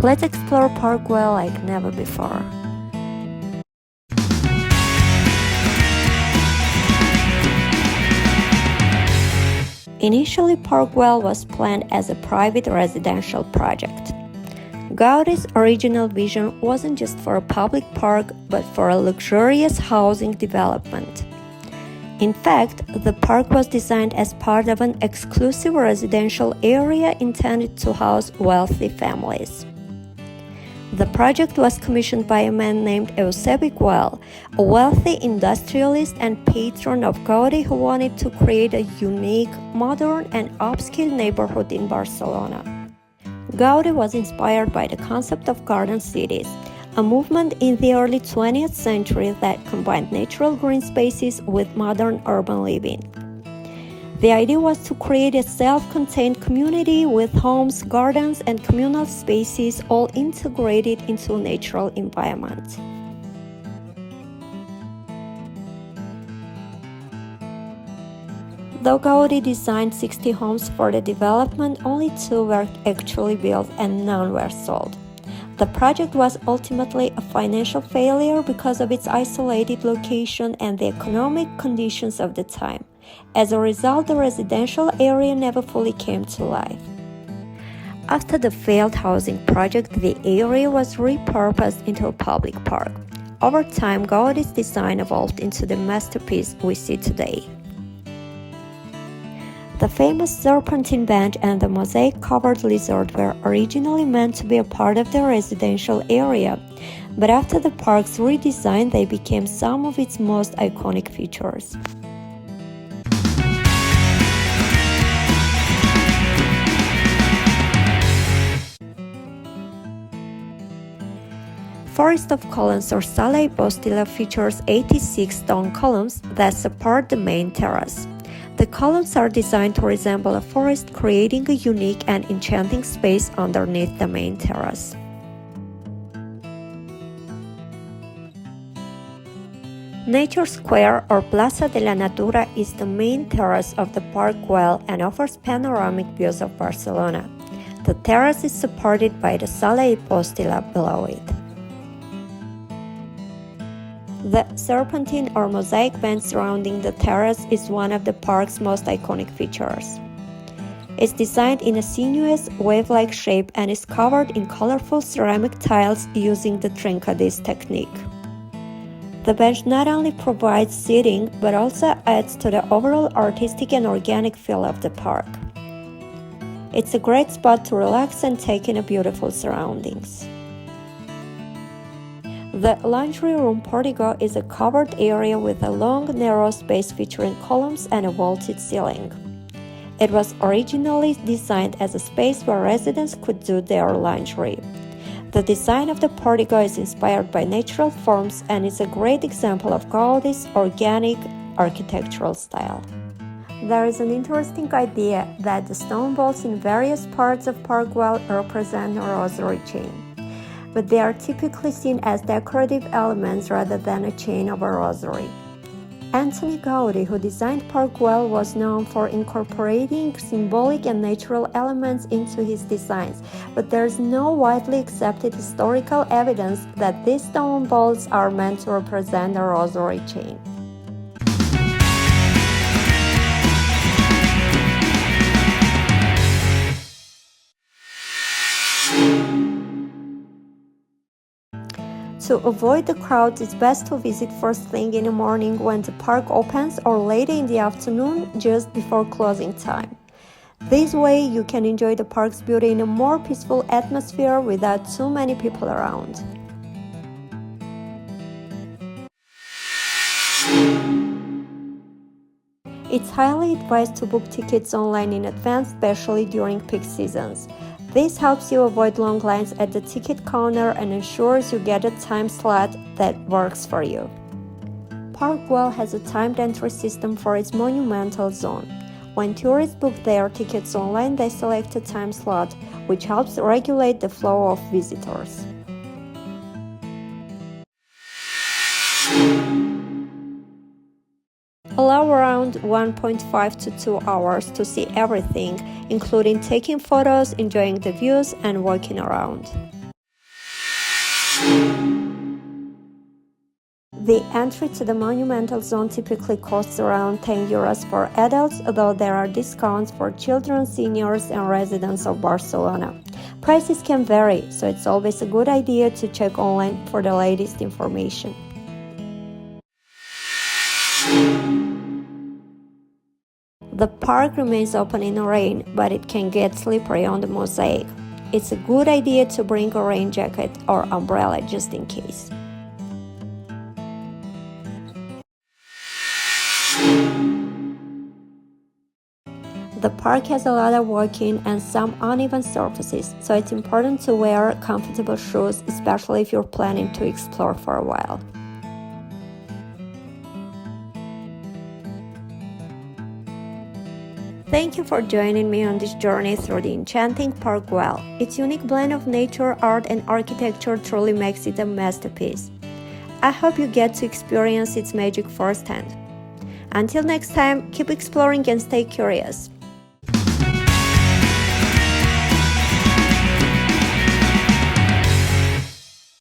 Let's explore Park Güell like never before. Initially, Park Güell was planned as a private residential project. Gaudí's original vision wasn't just for a public park, but for a luxurious housing development. In fact, the park was designed as part of an exclusive residential area intended to house wealthy families. The project was commissioned by a man named Güell, a wealthy industrialist and patron of Gaudí who wanted to create a unique, modern, and upscale neighborhood in Barcelona. Gaudí was inspired by the concept of garden cities, a movement in the early 20th century that combined natural green spaces with modern urban living. The idea was to create a self-contained community with homes, gardens, and communal spaces all integrated into a natural environment. Though Gaudí designed 60 homes for the development, only 2 were actually built and none were sold. The project was ultimately a financial failure because of its isolated location and the economic conditions of the time. As a result, the residential area never fully came to life. After the failed housing project, the area was repurposed into a public park. Over time, Gaudí's design evolved into the masterpiece we see today. The famous serpentine bench and the mosaic-covered lizard were originally meant to be a part of the residential area, but after the park's redesign, they became some of its most iconic features. Forest of Columns or Sala Ipostila features 86 stone columns that support the main terrace. The columns are designed to resemble a forest, creating a unique and enchanting space underneath the main terrace. Nature Square or Plaza de la Natura is the main terrace of the Park Güell and offers panoramic views of Barcelona. The terrace is supported by the Sala Ipostila below it. The serpentine or mosaic bench surrounding the terrace is one of the park's most iconic features. It's designed in a sinuous, wave-like shape and is covered in colorful ceramic tiles using the trincadis technique. The bench not only provides seating, but also adds to the overall artistic and organic feel of the park. It's a great spot to relax and take in beautiful surroundings. The laundry room portico is a covered area with a long, narrow space featuring columns and a vaulted ceiling. It was originally designed as a space where residents could do their laundry. The design of the portico is inspired by natural forms and is a great example of Gaudí's organic architectural style. There is an interesting idea that the stone balls in various parts of Park Güell represent a rosary chain, but they are typically seen as decorative elements rather than a chain of a rosary. Antoni Gaudí, who designed Park Güell, was known for incorporating symbolic and natural elements into his designs, but there is no widely accepted historical evidence that these stone balls are meant to represent a rosary chain. To avoid the crowds, it's best to visit first thing in the morning when the park opens or later in the afternoon just before closing time. This way, you can enjoy the park's beauty in a more peaceful atmosphere without too many people around. It's highly advised to book tickets online in advance, especially during peak seasons. This helps you avoid long lines at the ticket counter and ensures you get a time slot that works for you. Park Güell has a timed entry system for its monumental zone. When tourists book their tickets online, they select a time slot, which helps regulate the flow of visitors. Allow around 1.5 to 2 hours to see everything, including taking photos, enjoying the views, and walking around. The entry to the monumental zone typically costs around €10 for adults, although there are discounts for children, seniors, and residents of Barcelona. Prices can vary, so it's always a good idea to check online for the latest information. The park remains open in the rain, but it can get slippery on the mosaic. It's a good idea to bring a rain jacket or umbrella just in case. The park has a lot of walking and some uneven surfaces, so it's important to wear comfortable shoes, especially if you're planning to explore for a while. Thank you for joining me on this journey through the enchanting Park Güell. Its unique blend of nature, art, and architecture truly makes it a masterpiece. I hope you get to experience its magic firsthand. Until next time, keep exploring and stay curious.